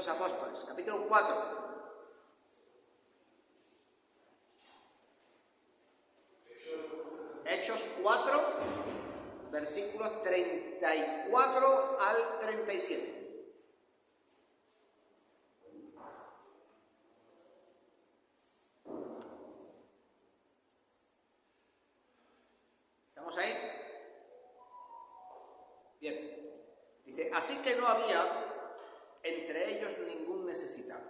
los Apóstoles, capítulo 4. Hechos 4, versículos 34 al 37. ¿Estamos ahí? Bien. Dice, así que no había entre ellos ningún necesitado,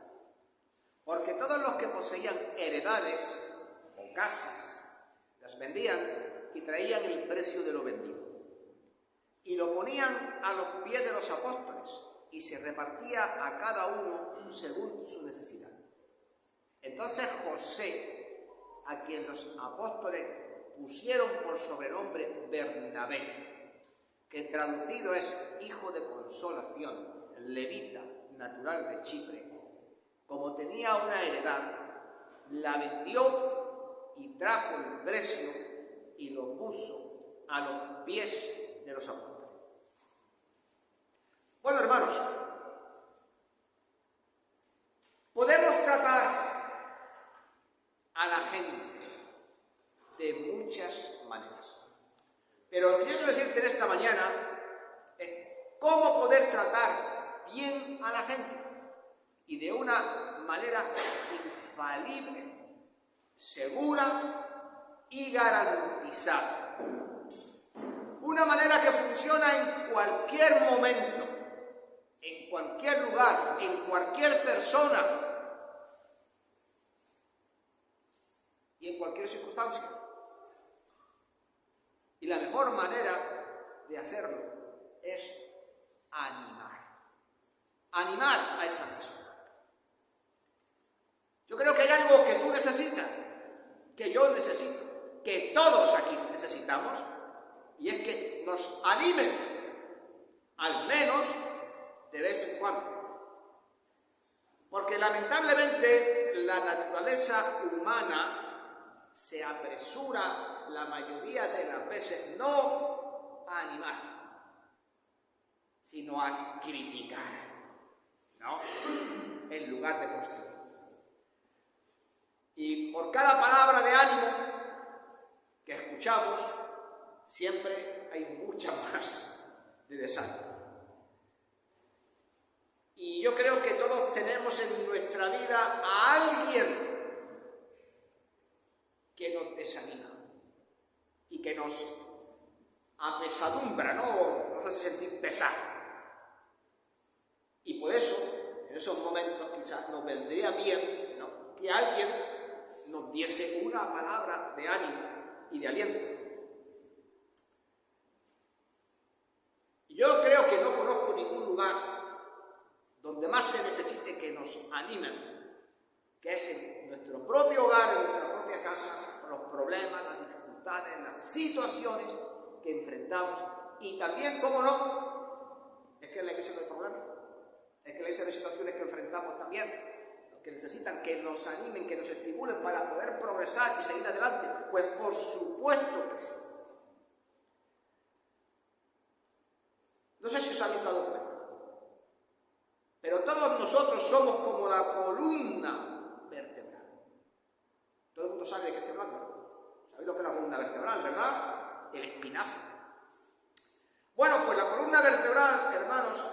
porque todos los que poseían heredades o casas las vendían y traían el precio de lo vendido y lo ponían a los pies de los apóstoles y se repartía a cada uno según su necesidad. Entonces José, a quien los apóstoles pusieron por sobrenombre Bernabé, que traducido es hijo de consolación, levita, natural de Chipre, como tenía una heredad, la vendió y trajo el precio y lo puso a los pies de los apóstoles. Bueno, hermanos, podemos tratar a la gente de muchas maneras, pero lo que yo quiero decirte en esta mañana es cómo poder tratar bien a la gente y de una manera infalible, segura y garantizada. Una manera que funciona en cualquier momento, en cualquier lugar, en cualquier persona y en cualquier circunstancia. Y la mejor manera de hacerlo es animar a esa persona. Yo creo que hay algo que tú necesitas, que yo necesito, que todos aquí necesitamos, y es que nos animen, al menos de vez en cuando. Porque lamentablemente la naturaleza humana se apresura la mayoría de las veces no a animar, sino a criticar, ¿no? En lugar de construir. Y por cada palabra de ánimo que escuchamos, siempre hay mucha más de desánimo. Y yo creo que todos tenemos en nuestra vida a alguien que nos desanima y que nos apesadumbra, ¿no? Nos hace sentir pesado. Y por eso, en esos momentos quizás nos vendría bien, ¿no?, que alguien nos diese una palabra de ánimo y de aliento. Y yo creo que no conozco ningún lugar donde más se necesite que nos animen, que es en nuestro propio hogar, en nuestra propia casa, con los problemas, las dificultades, las situaciones que enfrentamos. Y también, cómo no, es que en la iglesia no hay problemas, es que en la iglesia hay situaciones que enfrentamos también, que necesitan que nos animen, que nos estimulen para poder progresar y seguir adelante. Pues por supuesto que sí. No sé si os habéis dado cuenta, pero todos nosotros somos como la columna vertebral. Todo el mundo sabe de qué estoy hablando. ¿Sabéis lo que es la columna vertebral, verdad? El espinazo. Bueno, pues la columna vertebral, hermanos,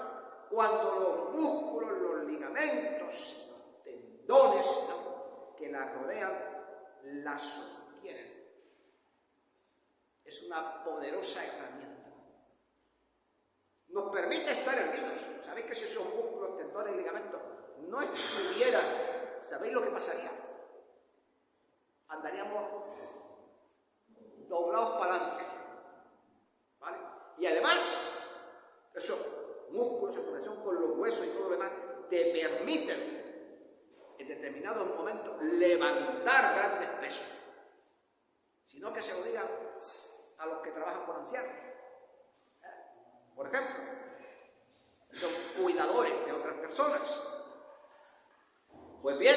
cuando los músculos, los ligamentos, los tendones, ¿no?, que la rodean, la sostienen, es una poderosa herramienta. Nos permite estar erguidos. ¿Sabéis que si esos músculos, tendones y ligamentos no estuvieran, sabéis lo que pasaría? Andaríamos doblados para adelante, ¿vale? Y además, esos músculos en conexión con los huesos y todo lo demás te permiten en determinados momentos levantar grandes pesos. Sino que se lo digan a los que trabajan con ancianos. Por ejemplo, son cuidadores de otras personas. Pues bien,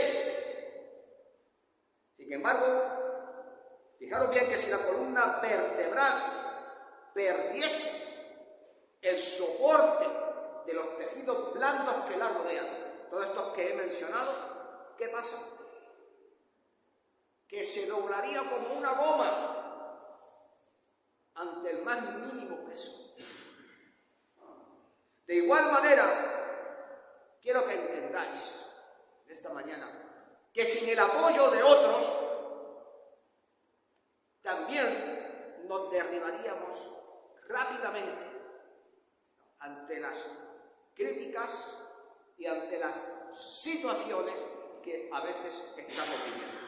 sin embargo, fijaros bien que si la columna vertebral perdiese el soporte de los tejidos blandos que la rodean, todos estos que he mencionado, ¿qué pasa? Que se doblaría como una goma ante el más mínimo peso. De igual manera, quiero que entendáis esta mañana que sin el apoyo de otros, también nos derribaríamos rápidamente ante las críticas y ante las situaciones que a veces estamos viviendo.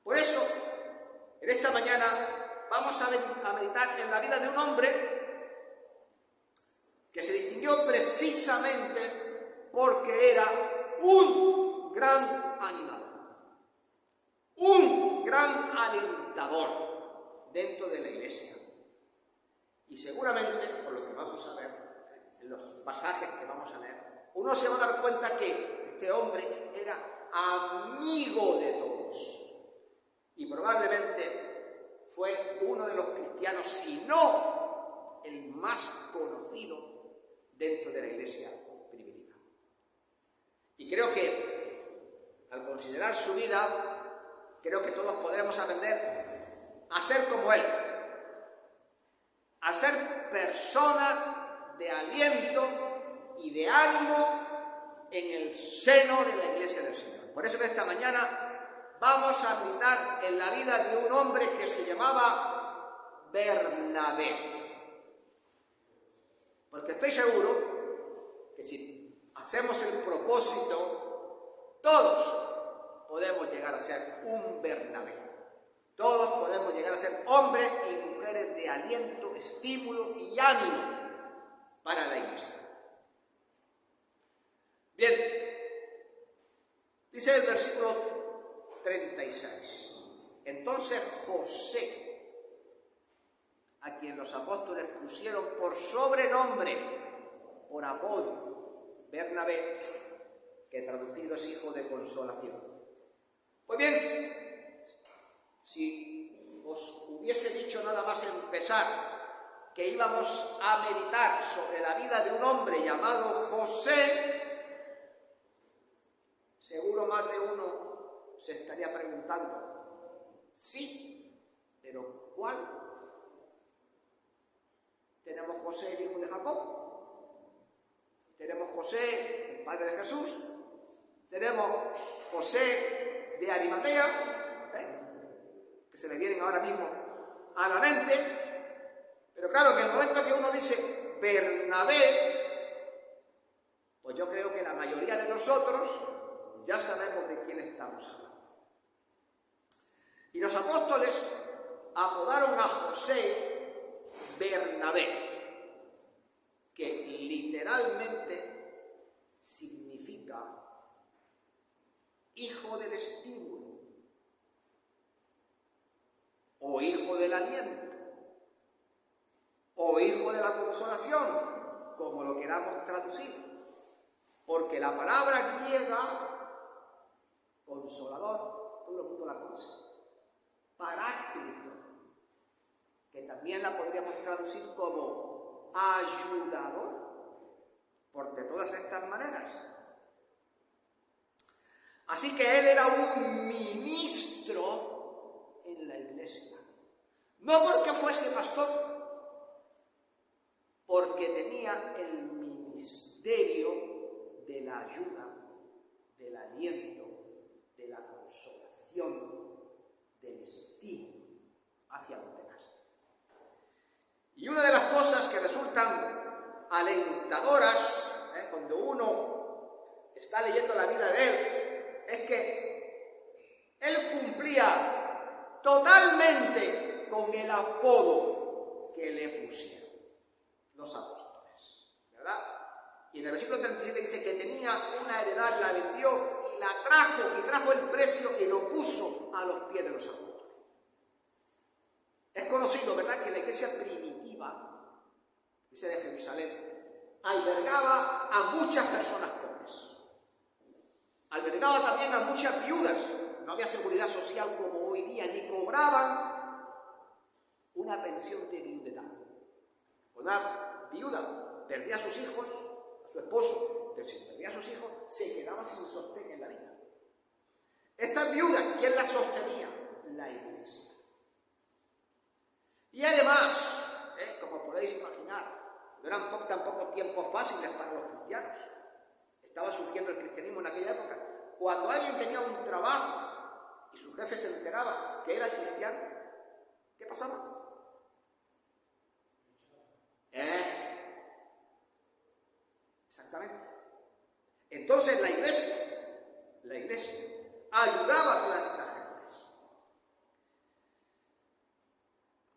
Por eso, en esta mañana vamos a meditar en la vida de un hombre que se distinguió precisamente porque era un gran animador, un gran alentador dentro de la iglesia. Y seguramente, por lo que vamos a ver en los pasajes que vamos a leer, uno se va a dar cuenta que este hombre era amigo de todos. Y probablemente fue uno de los cristianos, si no el más conocido dentro de la iglesia primitiva. Y creo que, al considerar su vida, creo que todos podremos aprender a ser como él, a ser personas de aliento y de ánimo en el seno de la iglesia del Señor. Por eso en esta mañana vamos a meditar en la vida de un hombre que se llamaba Bernabé. Porque estoy seguro que si hacemos el propósito, todos podemos llegar a ser un Bernabé. Todos podemos llegar a ser hombres y mujeres de aliento, estímulo y ánimo para la iglesia. Bien, dice el versículo 36. Entonces José, a quien los apóstoles pusieron por sobrenombre, por apodo, Bernabé, que traducido es hijo de consolación. Pues bien, si os hubiese dicho nada más empezar que íbamos a meditar sobre la vida de un hombre llamado José, seguro más de uno se estaría preguntando, sí, pero ¿cuál? Tenemos José, el hijo de Jacob. Tenemos José, el padre de Jesús. Tenemos José de Arimatea, que se le vienen ahora mismo a la mente. Pero claro, que en el momento que uno dice Bernabé, pues yo creo que la mayoría de nosotros ya sabemos de quién estamos hablando. Y los apóstoles apodaron a José Bernabé, que literalmente significa hijo del estímulo o hijo del aliento o hijo de la consolación, como lo queramos traducir, porque la palabra griega consolador, todo el mundo la conoce, paráclito, que también la podríamos traducir como ayudador, por de todas estas maneras. Así que él era un ministro en la iglesia, no porque fuese pastor, porque tenía el ministerio de la ayuda, del aliento, de la consolación, del estímulo hacia los demás. Y una de las cosas que resultan alentadoras cuando uno está leyendo la vida de él es que él cumplía totalmente con el apodo que le pusieron los apóstoles, ¿verdad? Y en el versículo 37 dice que tenía una heredad, la vendió y la trajo el precio y lo puso a los pies de los apóstoles. Es conocido, ¿verdad?, que la iglesia primitiva, dice de Jerusalén, albergaba a muchas personas pobres. Albergaba también a muchas viudas. No había seguridad social como hoy día, ni cobraban una pensión de viudedad. Una viuda perdía a sus hijos, a su esposo, pero si perdía a sus hijos, se quedaba sin sostén en la vida. Estas viudas, ¿quién las sostenía? La iglesia. Y además, como podéis imaginar, no eran tampoco tiempos fáciles para los cristianos. Estaba surgiendo el cristianismo en aquella época. Cuando alguien tenía un trabajo y su jefe se enteraba que era cristiano, ¿qué pasaba? Exactamente. Entonces la iglesia ayudaba a todas estas gentes.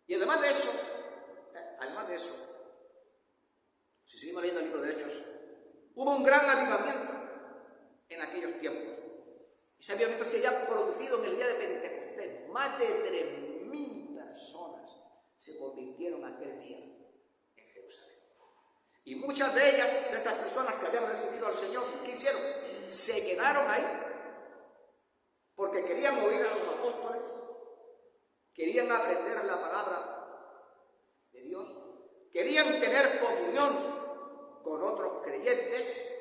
Y además de eso, si seguimos leyendo el libro de Hechos, hubo un gran avivamiento en aquellos tiempos. Y ese avivamiento se había producido en el día de Pentecostés. Más de 3.000 personas se convirtieron aquel día en Jerusalén. Y muchas de ellas, de estas personas que habían recibido al Señor, ¿qué hicieron? Se quedaron ahí porque querían oír a los apóstoles, querían aprender la palabra de Dios, querían tener comunión con otros creyentes,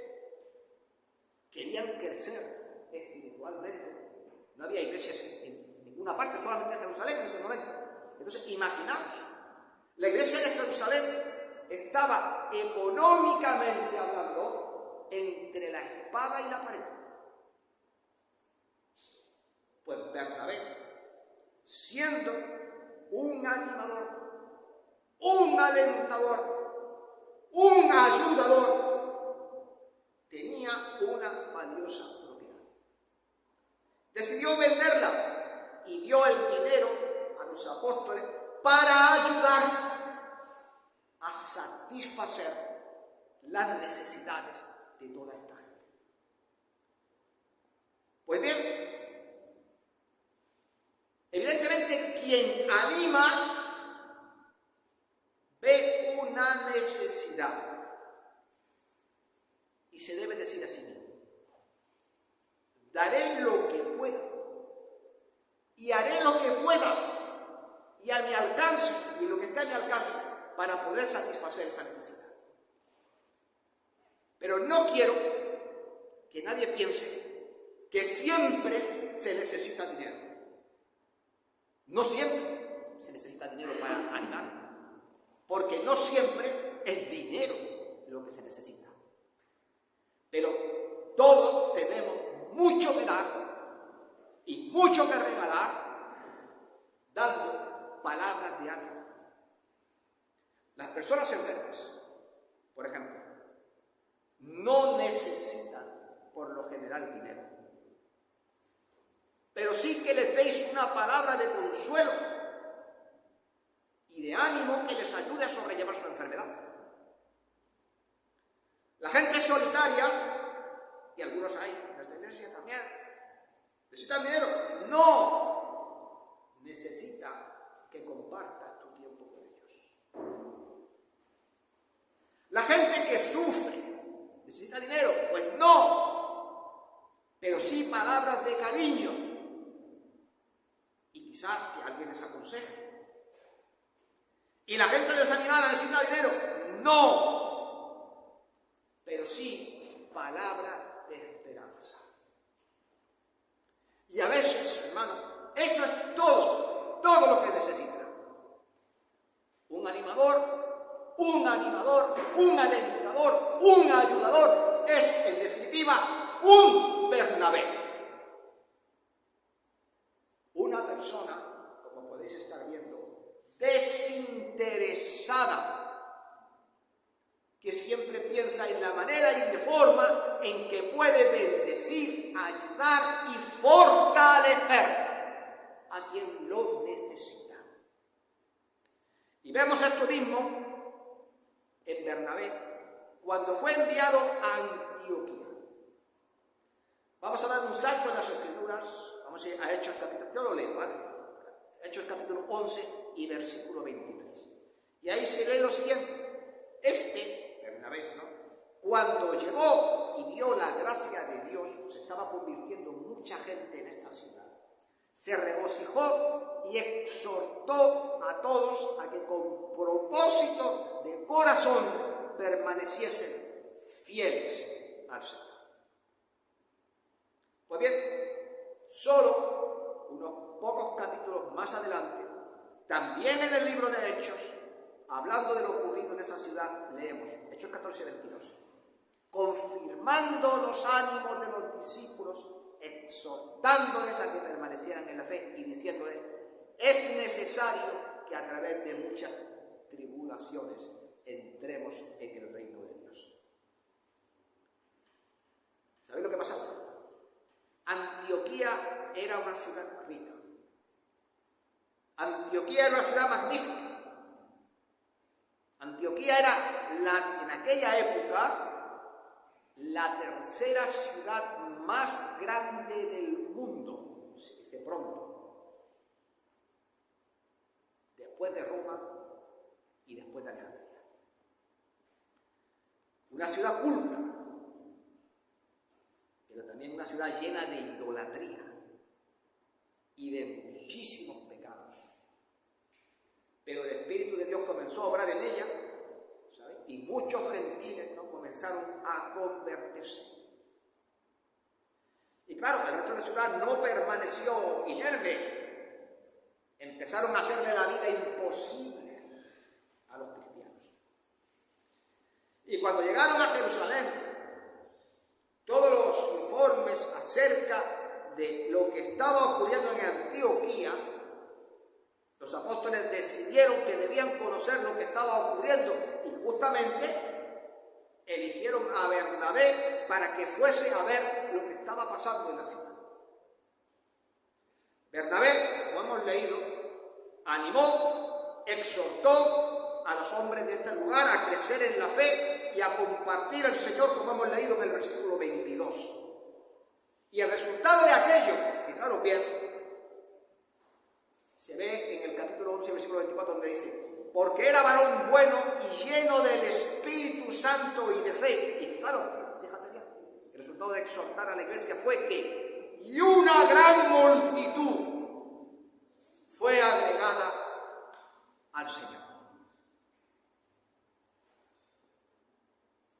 querían crecer espiritualmente. No había iglesias en ninguna parte, solamente en Jerusalén en ese momento. Entonces, imaginaos, la iglesia de Jerusalén estaba económicamente hablando entre la espada y la pared. Pues Bernabé, siendo un animador, un alentador, un ayudador, tenía una valiosa propiedad. Decidió venderla y dio el dinero a los apóstoles para ayudar a satisfacer las necesidades de toda esta gente. Pues bien, evidentemente quien anima ve una necesidad y se debe decir así mismo: daré lo que pueda y haré lo que pueda y a mi alcance y lo que está a mi alcance para poder satisfacer esa necesidad. Pero no quiero que nadie piense que siempre se necesita dinero. No siempre se necesita dinero para animar, porque no siempre es dinero lo que se necesita. Pero todos tenemos mucho que dar y mucho que regalar, dando palabras de ánimo. Las personas enfermas, por ejemplo, no necesitan por lo general dinero, pero sí que les deis una palabra de consuelo y de ánimo que les ayude a sobrellevar su enfermedad. La gente solitaria, y algunos hay en esta iglesia también, ¿necesitan dinero? No, necesita que compartas tu tiempo con ellos. La gente que sufre, ¿necesita dinero? Pues no, pero sí palabras de cariño y quizás que alguien les aconseje. ¿Y la gente desanimada necesita dinero? No, pero sí palabras de esperanza. Y a veces, hermanos, eso es todo lo que necesita. Un animador, un alentador, un ayudador, es en definitiva un Bernabé. Una persona, como podéis estar viendo, desinteresada, que siempre piensa en la manera y de forma en que puede bendecir, ayudar y fortalecer a quien lo necesita. Y vemos esto mismo en Bernabé cuando fue enviado a Antioquía. Vamos a dar un salto en las Escrituras, vamos a ir a Hechos capítulo, yo lo leo, ¿vale? Hechos capítulo 11 y versículo 23. Y ahí se lee lo siguiente: Bernabé, ¿no?, cuando llegó y vio la gracia de Dios, se estaba convirtiendo mucha gente en esta ciudad, se regocijó y exhortó a todos a que con propósito de corazón permaneciesen fieles al Señor. Pues bien, solo unos pocos capítulos más adelante, también en el libro de Hechos, hablando de lo ocurrido en esa ciudad, leemos Hechos 14:22, confirmando los ánimos de los discípulos, exhortándoles a que permanecieran en la fe y diciéndoles: es necesario que a través de muchas tribulaciones entremos en el reino de Dios. ¿Sabéis lo que pasaba? Antioquía era una ciudad rica. Antioquía era una ciudad magnífica. Antioquía era, en aquella época, la tercera ciudad más grande del mundo, se dice pronto, después de Roma y después de Alejandría. Una ciudad culta, pero también una ciudad llena de idolatría y de muchísimos pecados. Pero el Espíritu de Dios comenzó a obrar en ella, ¿sabes? Y muchos gentiles, ¿no?, comenzaron a convertirse. Y claro, el resto de la ciudad no permaneció inerme. Empezaron a hacerle la vida imposible a los cristianos. Y cuando llegaron a Jerusalén, todos los informes acerca de lo que estaba ocurriendo en Antioquía, los apóstoles decidieron que debían conocer lo que estaba ocurriendo y justamente eligieron a Bernabé para que fuese a ver lo que estaba pasando en la ciudad. Bernabé, como hemos leído, animó, exhortó a los hombres de este lugar a crecer en la fe y a compartir al Señor, como hemos leído en el versículo 22. Y el resultado de aquello, fijaros bien, se ve en el capítulo 11, versículo 24, donde dice: porque era varón bueno y lleno del Espíritu Santo y de fe. Y fijaros, fíjate bien, el resultado de exhortar a la iglesia fue que y una gran multitud fue agregada al Señor.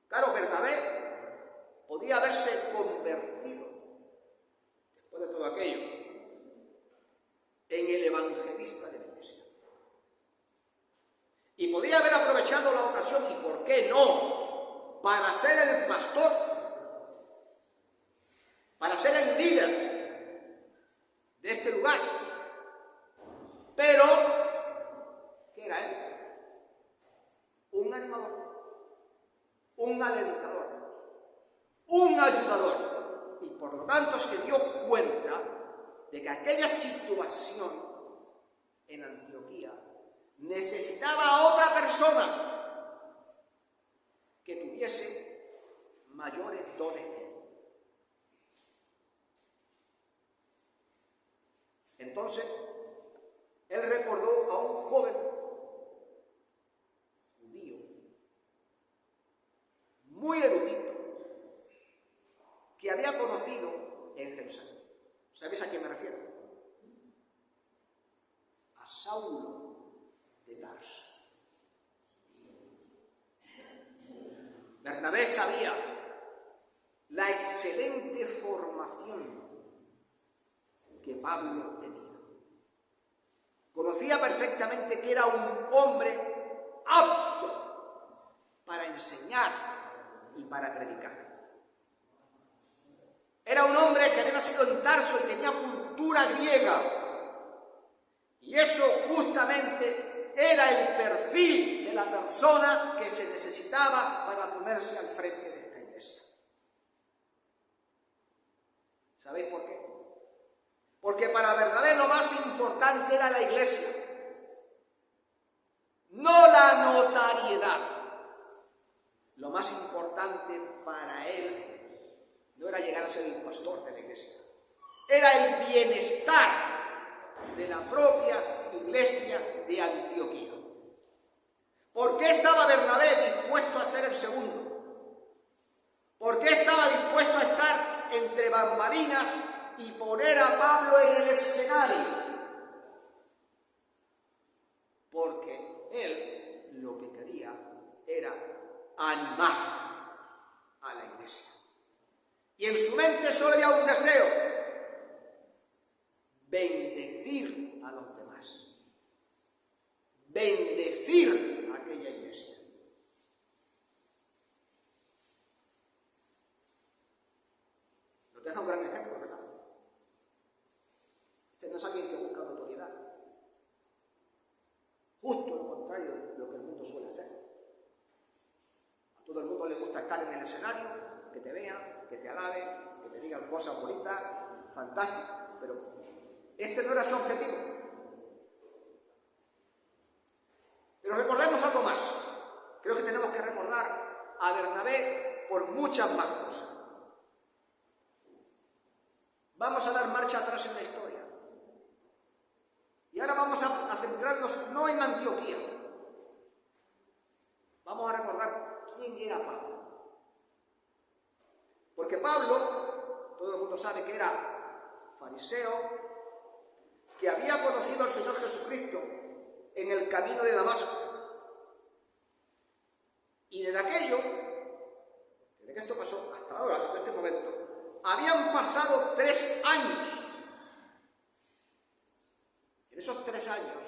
Claro, Bernabé podía haberse convertido, después de todo aquello, en el evangelista de la iglesia. Y podía haber aprovechado la ocasión, y por qué no, para ser el pastor, para ser el líder de este lugar. Pero, ¿qué era él? Un animador, un alentador, un ayudador. Y por lo tanto se dio cuenta de que aquella situación en Antioquía necesitaba a otra persona que tuviese mayores dones que él. Entonces, él recordó a un joven judío, muy erudito, que había conocido en Jerusalén. ¿Sabéis a quién me refiero? A Saulo de Tarso. Bernabé sabía la excelente formación que Pablo tenía. Conocía perfectamente que era un hombre apto para enseñar y para predicar. Era un hombre que había nacido en Tarso y tenía cultura griega. Y eso justamente era el perfil de la persona que se necesitaba para ponerse al frente de esta iglesia. ¿Sabéis por qué? Porque para Bernabé lo más importante era la iglesia, no la notariedad. Lo más importante para él no era llegar a ser el pastor de la iglesia, era el bienestar de la propia iglesia de Antioquía. ¿Por qué estaba Bernabé dispuesto a ser el segundo? ¿Por qué estaba dispuesto a estar entre bambalinas y poner a Pablo en el escenario? Porque él lo que quería era animar a iglesia. Y en su mente solo había un deseo: bendecir a los demás, bendecir a aquella iglesia. Nos deja un gran ejemplo, ¿verdad? Este no es alguien que busca notoriedad. Justo lo contrario de lo que el mundo suele hacer. A todo el mundo le gusta estar en el escenario, que te vean, que te alaben, que te digan cosas bonitas, fantásticas, pero este no era su objetivo. Pero recordemos algo más. Creo que tenemos que recordar a Bernabé por muchas más cosas. Vamos a dar marcha atrás en la historia. Y ahora vamos a centrarnos no en Antioquía. Vamos a recordar quién era Pablo. Porque Pablo, todo el mundo sabe que era fariseo, que había conocido al Señor Jesucristo en el camino de Damasco. Y desde aquello, desde que esto pasó hasta ahora, hasta este momento, habían pasado 3 años. En esos 3 años,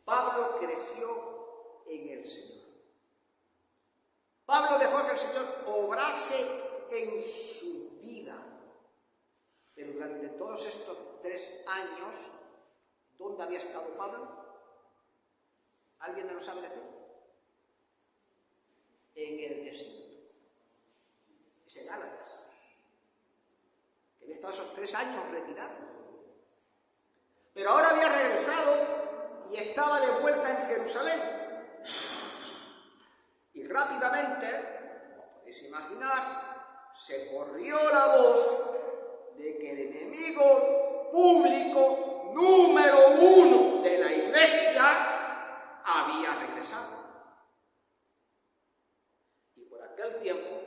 Pablo creció en el Señor. Pablo dejó que el Señor obrase en su vida. Pero durante todos estos 3 años, ¿dónde había estado Pablo? ¿Alguien me lo sabe decir? En el desierto. Es en Gálatas. Que había estado esos 3 años retirado. Pero ahora había regresado y estaba de vuelta en Jerusalén. Y rápidamente, como podéis imaginar, se corrió la voz de que el enemigo público número 1 de la iglesia había regresado. Y por aquel tiempo,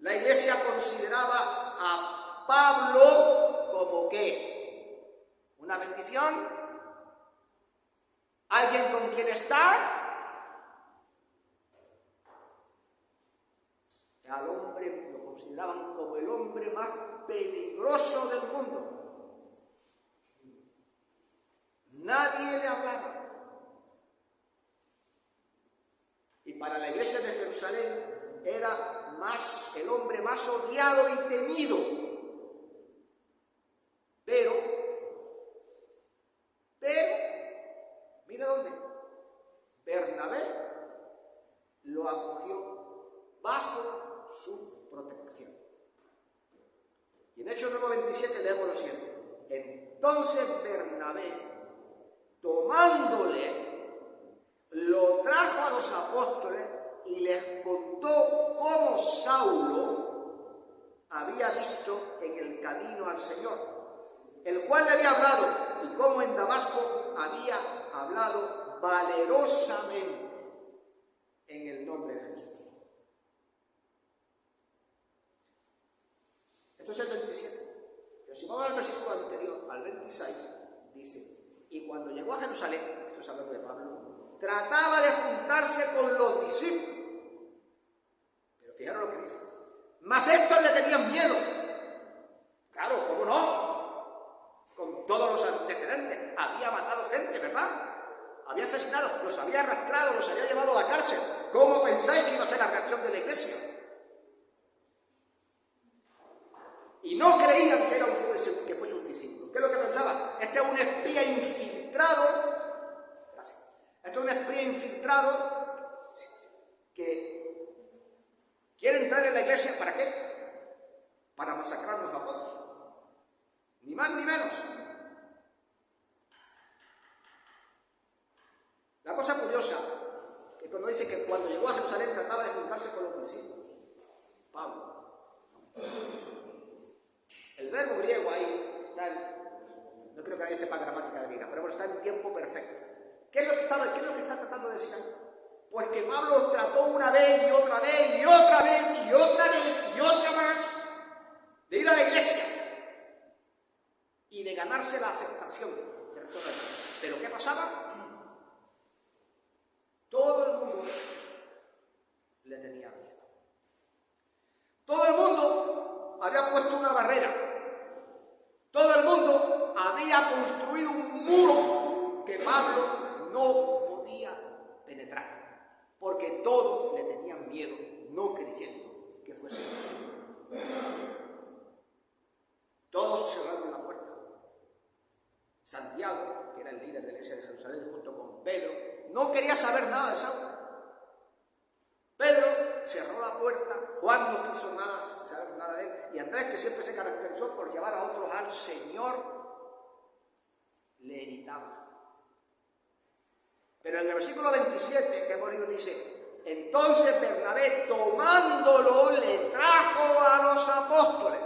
la iglesia consideraba a Pablo como ¿qué? ¿Una bendición? ¿Alguien con quien estar? Al hombre lo consideraban como el hombre más peligroso del mundo. Nadie le hablaba. Y para la iglesia de Jerusalén era el hombre más odiado y temido. Pero, mira dónde. Bernabé lo acogió bajo su protección. Y en Hechos 9:27 leemos lo siguiente: entonces Bernabé, tomándole, lo trajo a los apóstoles y les contó cómo Saulo había visto en el camino al Señor, el cual le había hablado, y cómo en Damasco había hablado valerosamente en el nombre de Jesús. Esto es el 27. Pero si vamos al versículo anterior, al 26, dice: y cuando llegó a Jerusalén, esto es hablando de Pablo, trataba de juntarse con los discípulos. Pero fijaros lo que dice: mas estos le tenían miedo. Claro, ¿cómo no? Con todos los antecedentes. Había matado gente, ¿verdad? Había asesinado, los había arrastrado, los había llevado a la cárcel. ¿Cómo pensáis que iba a ser la reacción de la iglesia? Y no creían que fuese un discípulo. ¿Qué es lo que pensaban? Este es un espía infiltrado. Gracias. Este es un espía infiltrado que quiere entrar en la iglesia. ¿Para qué? Para masacrarnos a todos. Ni más ni menos. La cosa curiosa, que cuando dice que cuando llegó a Jerusalén trataba de juntarse con los discípulos. Pablo. El verbo griego ahí está no creo que nadie sepa gramática griega, pero bueno, está en tiempo perfecto. ¿Qué es lo que está tratando de decir ahí? Pues que Pablo trató una vez y otra vez y otra vez y otra vez y otra más de ir a la iglesia y de ganarse la aceptación del resto de la iglesia. ¿Pero qué pasaba? Todo el mundo le tenía miedo. Todos cerraron la puerta. Santiago, que era el líder de la iglesia de Jerusalén, junto con Pedro, no quería saber nada de Saulo. Pedro cerró la puerta, Juan no quiso saber nada de él, y Andrés, que siempre se caracterizó por llevar a otros al Señor, le evitaba. Pero en el versículo 27 que hemos leído dice: entonces Bernabé, tomándolo, le trajo a los apóstoles.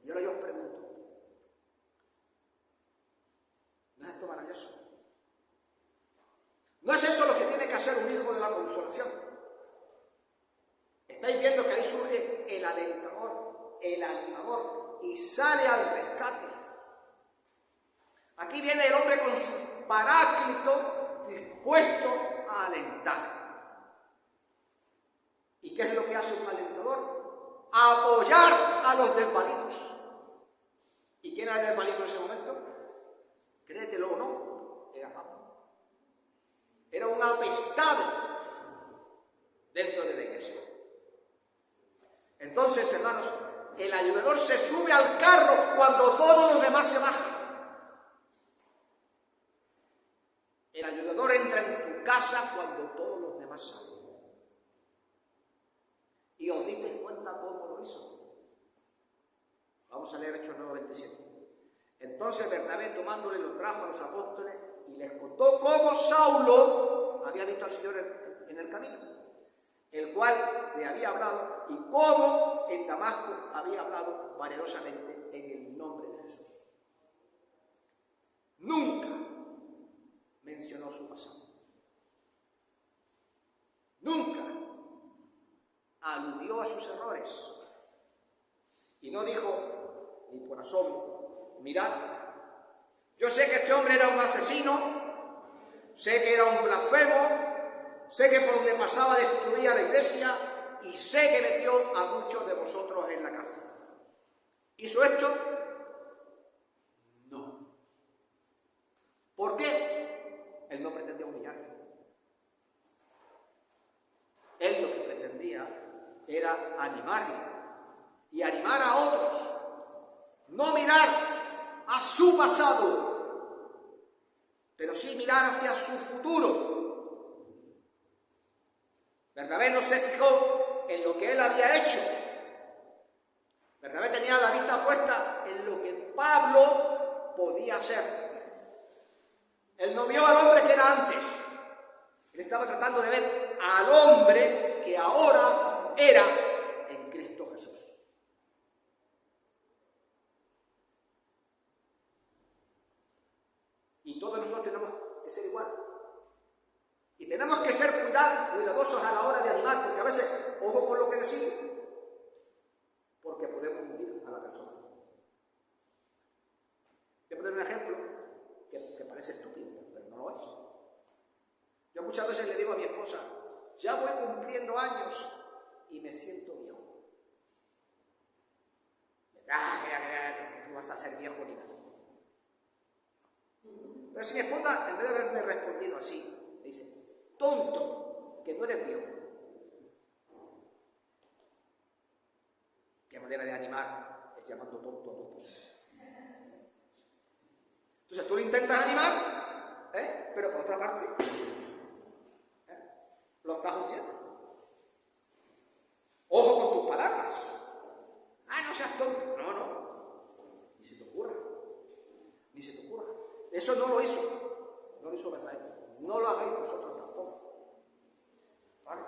Y ahora yo os pregunto, ¿no es esto maravilloso? ¿No es eso lo que tiene que hacer un hijo de la consolación? Estáis viendo que ahí surge el alentador, el animador, y sale al rescate. Aquí viene el hombre con su paráclito dispuesto a alentar. ¿Y qué es lo que hace un alentador? Apoyar a los desvalidos. ¿Y quién era el desvalido en ese momento? Créetelo o no, era Pablo. Era un apestado dentro de la iglesia. Entonces, hermanos, el ayudador se sube al carro cuando todos los demás se bajan. El ayudador entra en tu casa cuando todos los demás salen. ¿Y os disteis cuenta cómo lo hizo? Vamos a leer Hechos 9:27. Entonces Bernabé, tomándole, lo trajo a los apóstoles y les contó cómo Saulo había visto al Señor en el camino, el cual le había hablado, y cómo en Damasco había hablado valerosamente en el nombre de Jesús. Nunca mencionó su pasado. Nunca aludió a sus errores. Y no dijo, ni por asombro: mirad, yo sé que este hombre era un asesino, sé que era un blasfemo, sé que por donde pasaba destruía la iglesia, y sé que metió a muchos de vosotros en la cárcel. ¿Hizo esto? No. ¿Por qué? Él no pretendía humillarle. Él lo que pretendía era animarle y animar a otros. No mirar a su pasado, pero sí mirar hacia su futuro. Bernabé no se fijó en lo que él había hecho. Bernabé tenía la vista puesta en lo que Pablo podía hacer. Él no vio al hombre que era antes. Él estaba tratando de ver al hombre que ahora era en Cristo Jesús. Y todos nosotros tenemos que ser igual. Y tenemos que ser cuidadosos a la hora de animar, porque a veces, ojo con lo que decimos, porque podemos hundir a la persona. Voy a poner un ejemplo que parece estúpido, pero no lo es. Yo muchas veces le digo a mi esposa: ya voy cumpliendo años y me siento viejo. Tú vas a ser viejo ni nada. Pero si mi esposa, en vez de haberme respondido así, me dice: tonto, que no eres viejo. Qué manera de animar es llamando tonto a tu esposa. Entonces tú lo intentas animar, pero por otra parte, lo estás hundiendo. Ojo con tus palabras. No seas tonto. No. Ni se te ocurra. Eso no lo hizo Bernabé. No lo hagáis vosotros tampoco. ¿Vale?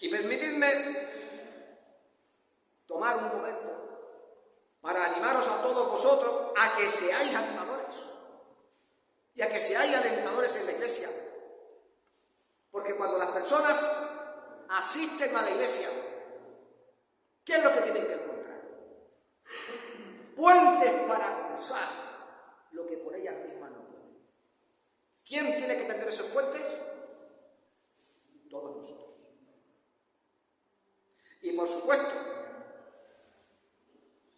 Y permitidme tomar un momento para animaros a todos vosotros a que seáis animadores y a que seáis alentadores en la iglesia. Porque cuando las personas asisten a la iglesia, ¿qué es lo que tienen que encontrar? Puentes para cruzar lo que por ellas mismas no pueden. ¿Quién tiene que tender esos puentes? Todos nosotros. Y por supuesto,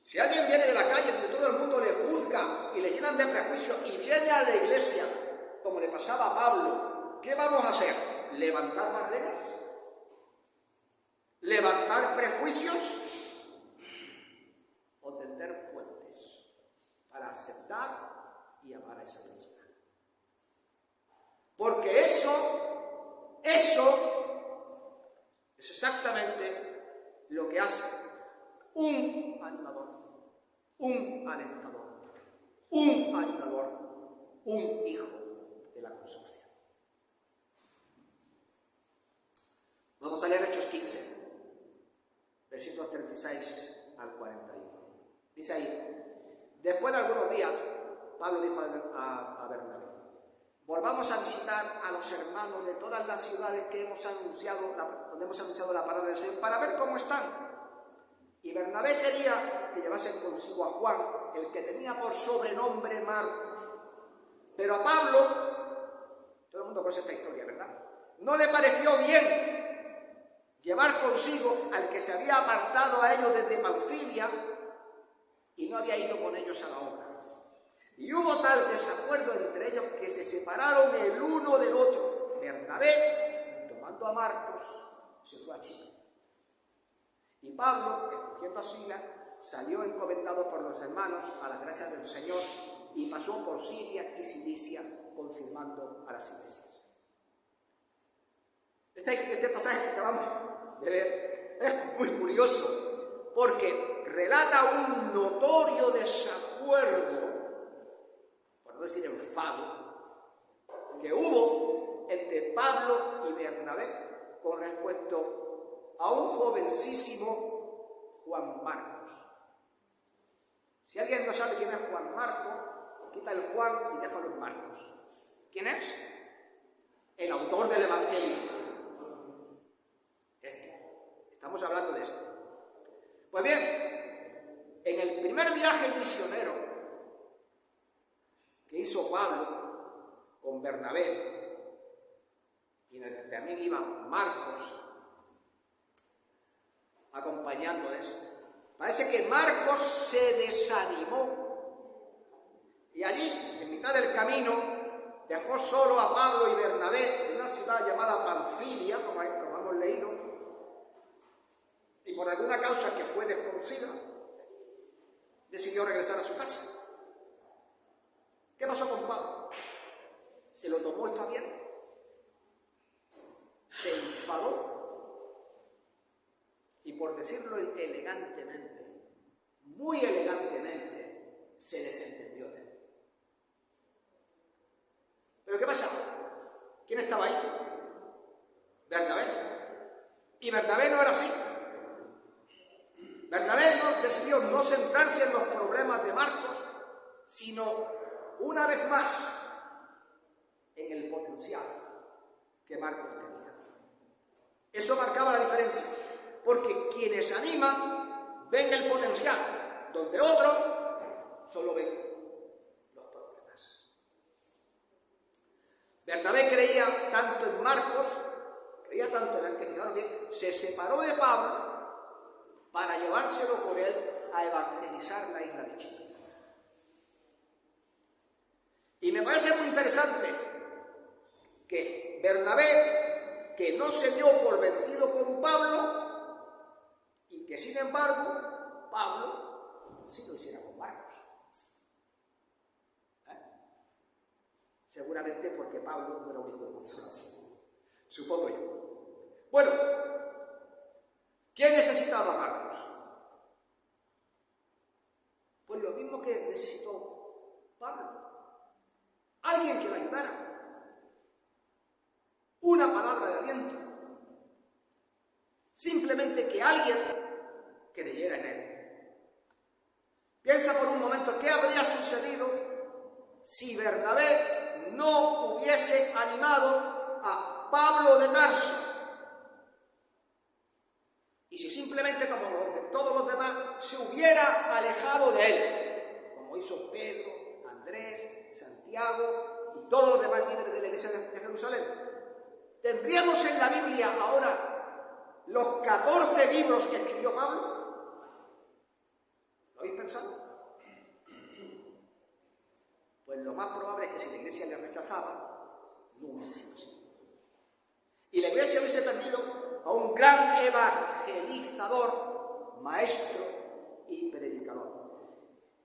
si alguien viene de la calle donde todo el mundo le juzga y le llenan de prejuicio y viene a la iglesia, como sobrepasaba a Pablo, ¿qué vamos a hacer? ¿Levantar barreras? ¿Levantar prejuicios? ¿O tender puentes para aceptar y amar a esa persona? Porque eso es exactamente lo que hace un animador, un alentador, un ayudador, un hijo de la consolación. Vamos a leer Hechos 15, versículos 36 al 41. Dice ahí: después de algunos días, Pablo dijo a Bernabé: volvamos a visitar a los hermanos de todas las ciudades que donde hemos anunciado la palabra del Señor, para ver cómo están. Y Bernabé quería que llevasen consigo a Juan, el que tenía por sobrenombre Marcos. Pero a Pablo, todo el mundo conoce esta historia, ¿verdad?, no le pareció bien llevar consigo al que se había apartado a ellos desde Panfilia y no había ido con ellos a la obra. Y hubo tal desacuerdo entre ellos que se separaron el uno del otro. Bernabé, tomando a Marcos, se fue a Chipre. Y Pablo, escogiendo a Silas, salió encomendado por los hermanos a la gracia del Señor y pasó por Siria y Cilicia, confirmando a las iglesias. Este pasaje que acabamos de ver es muy curioso, porque relata un notorio desacuerdo, por no decir enfado, que hubo entre Pablo y Bernabé con respecto a un jovencísimo Juan Marcos. Si alguien no sabe quién es Juan Marcos, quita el Juan y déjalo en Marcos. ¿Quién es? El autor del Evangelio. Estamos hablando de esto. Pues bien, en el primer viaje misionero que hizo Pablo con Bernabé, y en el que también iba Marcos acompañándoles, parece que Marcos se desanimó y allí, en mitad del camino, dejó solo a Pablo y Bernabé en una ciudad llamada Panfilia, como hemos leído, y por alguna causa que fue desconocida, decidió regresar a su casa. ¿Qué pasó con Pablo? ¿Se lo tomó esto bien? ¿Se enfadó? Y por decirlo elegantemente, muy elegantemente, se desentendió de él. ¿Pero qué pasaba? ¿Quién estaba ahí? Bernabé. Y Bernabé no era así. Bernabé decidió no centrarse en los problemas de Marcos, sino, una vez más, en el potencial que Marcos tenía. Eso marcaba la diferencia. Porque quienes animan ven el potencial, donde otros solo ven los problemas. Bernabé creía tanto en Marcos, creía tanto en él que, fijaros bien, se separó de Pablo para llevárselo con él a evangelizar la isla de Chipre. Y me parece muy interesante que Bernabé, que no se dio por vencido con Pablo, y que sin embargo Pablo sí lo hiciera con Marcos. Seguramente porque Pablo no era un hijo de consolación, supongo yo. Bueno, ¿quién necesitaba a Marcos? Pues lo mismo que necesitó Pablo. Alguien que lo ayudara. Una palabra de aliento. Simplemente que alguien creyera en él. Piensa por un momento qué habría sucedido si Bernabé no hubiese animado a Pablo de Tarso. Y si simplemente, como todos los demás, se hubiera alejado de él, como hizo Pedro, Andrés, Santiago y todos los demás líderes de la iglesia de Jerusalén. ¿Tendríamos en la Biblia ahora los 14 libros que escribió Pablo? ¿Lo habéis pensado? Pues lo más probable es que si la iglesia le rechazaba, no hubiese sido así. Y la iglesia hubiese perdido a un gran evangelizador, maestro y predicador.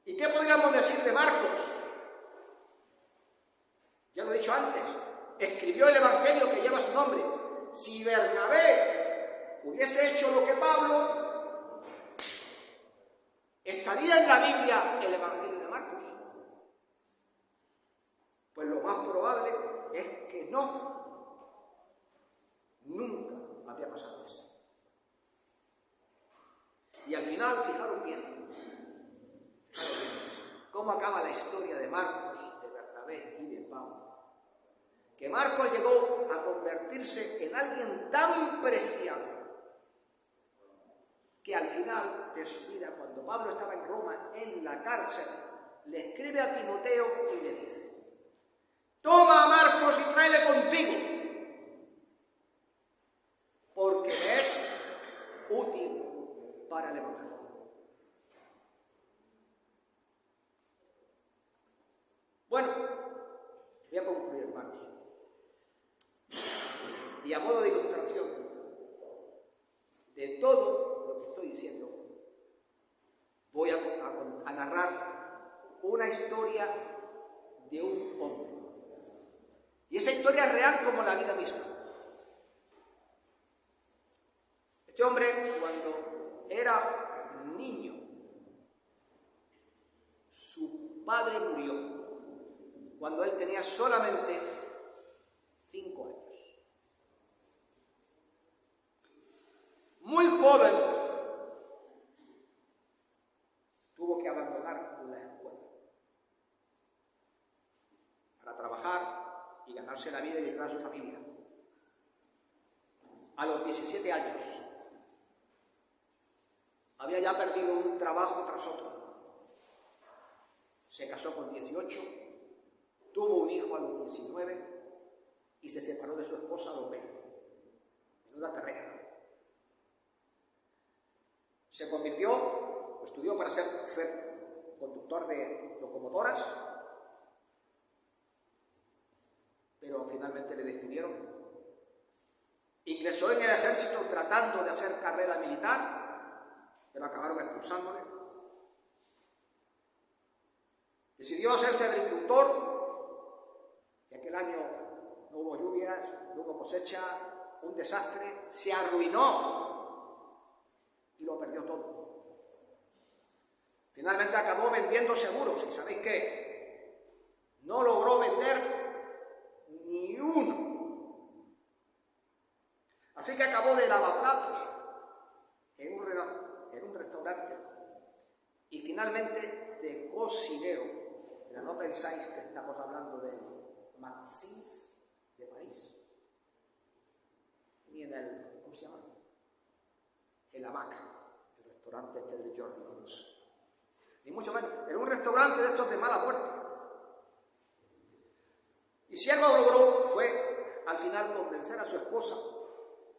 ¿Y qué podríamos decir de Marcos? Ya lo he dicho antes, escribió el evangelio que lleva su nombre. Si Bernabé hubiese hecho lo que Pablo, ¿estaría en la Biblia el evangelio de Marcos? Pues lo más probable es que no. Nunca había pasado eso. Y al final, fijaros bien, cómo acaba la historia de Marcos, de Bernabé y de Pablo. Que Marcos llegó a convertirse en alguien tan preciado que al final de su vida, cuando Pablo estaba en Roma, en la cárcel, le escribe a Timoteo y le dice: toma a Marcos y tráele contigo, porque me es útil para el evangelio. Bueno, voy a concluir, hermanos. Y a modo de ilustración de todo lo que estoy diciendo, voy a narrar una historia de un hombre. Y esa historia es real como la vida misma. Este hombre, cuando era niño, su padre murió cuando él tenía solamente 5 años. Muy joven, tuvo que abandonar la escuela para trabajar y ganarse la vida y ayudar a su familia. A los 17 años, había ya perdido un trabajo tras otro. Se casó con 18, tuvo un hijo a los 19 y se separó de su esposa a los 20. Menuda carrera. Se convirtió, estudió para ser conductor de locomotoras, pero finalmente le despidieron. Ingresó en el ejército tratando de hacer carrera militar, pero acabaron expulsándole. Decidió hacerse agricultor, y aquel año no hubo lluvias, no hubo cosecha, un desastre, se arruinó y lo perdió todo. Finalmente acabó vendiendo seguros, y ¿sabéis qué? No logró vender ni uno. Así que acabó de lavaplatos en un restaurante y finalmente de cocinero. Pero no pensáis que estamos hablando de Maxis de París, ni en el, ¿cómo se llama? El Hamaca, el restaurante este de Jordi Cruz. Ni mucho menos, era un restaurante de estos de mala muerte. Y si algo logró fue al final convencer a su esposa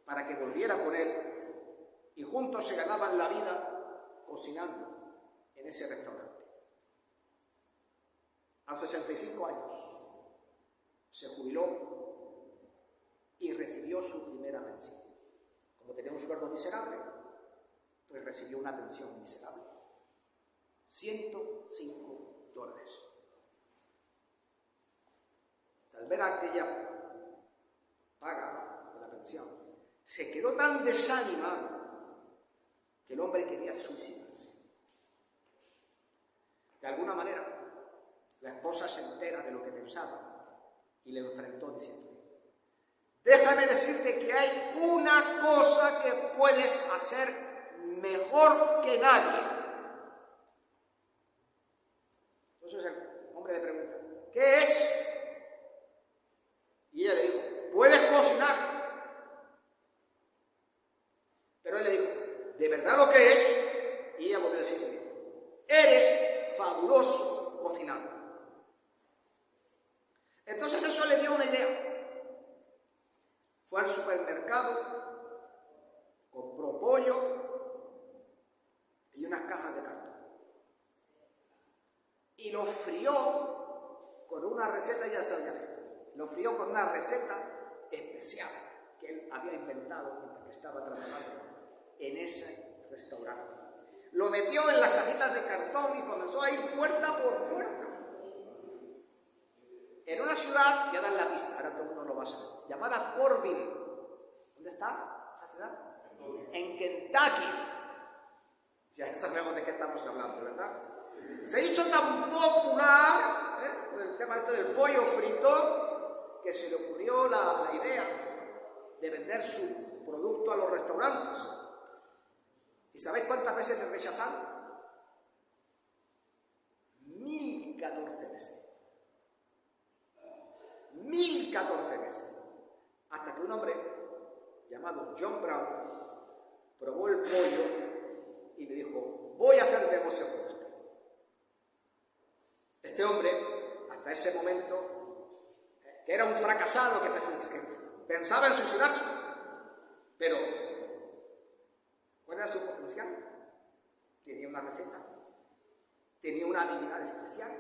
para que volviera con él, y juntos se ganaban la vida cocinando en ese restaurante. A los 65 años se jubiló y recibió su primera pensión. Como tenía un sueldo miserable, pues recibió una pensión miserable. $105. Al ver aquella paga de la pensión, se quedó tan desanimado que el hombre quería suicidarse. De alguna manera, la esposa se entera de lo que pensaba y le enfrentó diciendo: déjame decirte que hay una cosa que puedes hacer mejor que nadie. Entonces el hombre le pregunta: ¿qué es? Y ella le dijo: puedes cocinar. Pero él le dijo: ¿de verdad lo que es? Y ella volvió a decirle: eres fabuloso cocinando. Entonces eso le dio una idea. Fue al supermercado, compró pollo y unas cajas de cartón. Y lo frió con una receta, ya sabía esto. lo frió con una receta especial que él había inventado mientras que estaba trabajando en ese restaurante. Lo metió en las cajitas de cartón y comenzó a ir puerta por puerta. En una ciudad, ya dan la pista, ahora todo el mundo lo va a saber, llamada Corbin. ¿Dónde está esa ciudad? En Kentucky. Ya sabemos de qué estamos hablando, ¿verdad? Se hizo tan popular con el tema del pollo frito que se le ocurrió la idea de vender su producto a los restaurantes. ¿Y sabéis cuántas veces le rechazaron? 1014 veces. 1014 veces. Hasta que un hombre llamado John Brown probó el pollo y le dijo: voy a hacer negocio con usted. Este hombre, hasta ese momento, que era un fracasado, que pensaba en suicidarse, pero ¿cuál era su potencial? Tenía una receta, tenía una habilidad especial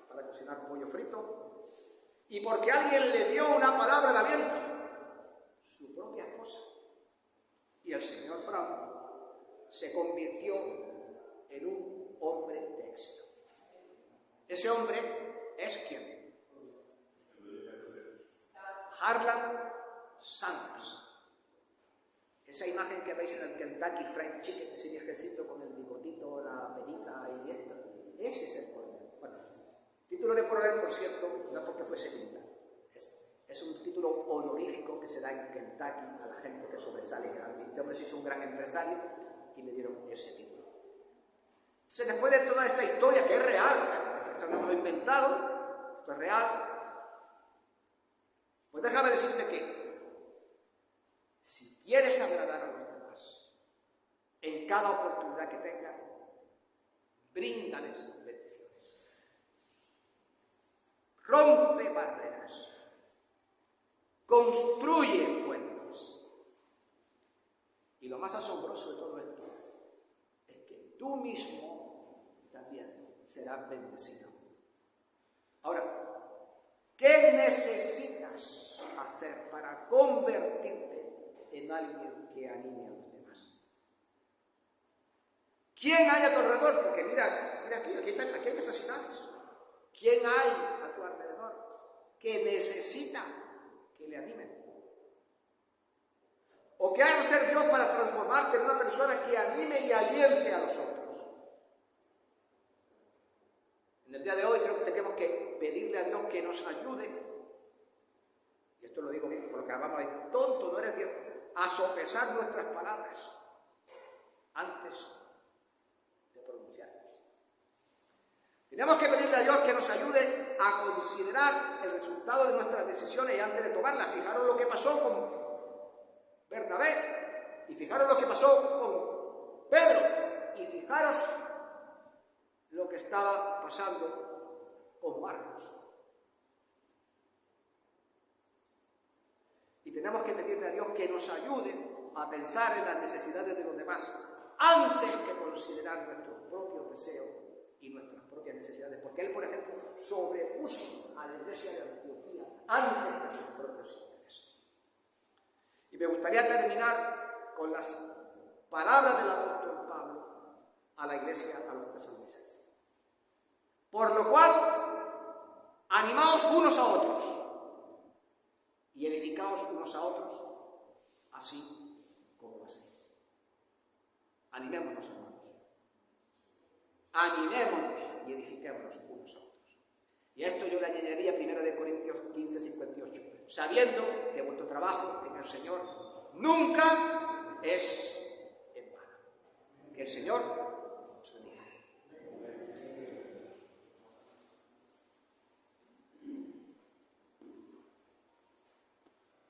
para cocinar pollo frito, y porque alguien le dio una palabra de aliento, su propia esposa, y el señor Brown se convirtió en un hombre de éxito. Ese hombre es ¿quién? Harlan Sanders. Esa imagen que veis en el Kentucky Fried Chicken, ese viejecito con el bigotito, la perita y esto, ese es el coronel. Bueno, título de coronel, por cierto, no es porque fuese militar. Es un título honorífico que se da en Kentucky a la gente que sobresale grande. Este hombre se hizo un gran empresario y le dieron ese título. Entonces, después de toda esta historia, que es real, esto no lo he inventado, esto es real, pues déjame decirte que si quieres agradar a los demás, en cada oportunidad que tengas, bríndales bendiciones. Rompe barreras. Construye puentes. Y lo más asombroso de todo esto es que tú mismo también serás bendecido. Ahora, ¿qué necesitas hacer para convertirte en alguien que anime a los demás? ¿Quién hay a tu alrededor? Porque mira aquí hay necesidades. ¿Quién hay a tu alrededor que necesita que le animen? ¿O qué ha de hacer Dios para transformarte en una persona que anime y aliente a los otros? En el día de hoy creo que tenemos que pedirle a Dios que nos ayude, y esto lo digo bien, por lo que hablamos de tonto no eres Dios, a sopesar nuestras palabras antes de pronunciarlas. Tenemos que pedirle a Dios que nos ayude a considerar el resultado de nuestras decisiones y antes de tomarlas. Fijaros lo que pasó con Bernabé, y fijaros lo que pasó con Pedro, y fijaros lo que estaba pasando con Marcos. Y tenemos que pedirle a Dios que nos ayude a pensar en las necesidades de los demás antes que considerar nuestros propios deseos y nuestras propias necesidades, porque él, por ejemplo, sobrepuso a la iglesia de Antioquía antes que sus propios intereses. Y me gustaría terminar con las palabras del apóstol Pablo a la iglesia, a los tesalonicenses. Por lo cual, animaos unos a otros y edificaos unos a otros, así como lo hacéis. Animémonos, hermanos. Animémonos y edifiquémonos unos a otros. Y a esto yo le añadiría 1 Corintios 15:58, sabiendo que vuestro trabajo en el Señor nunca es en vano. Que el Señor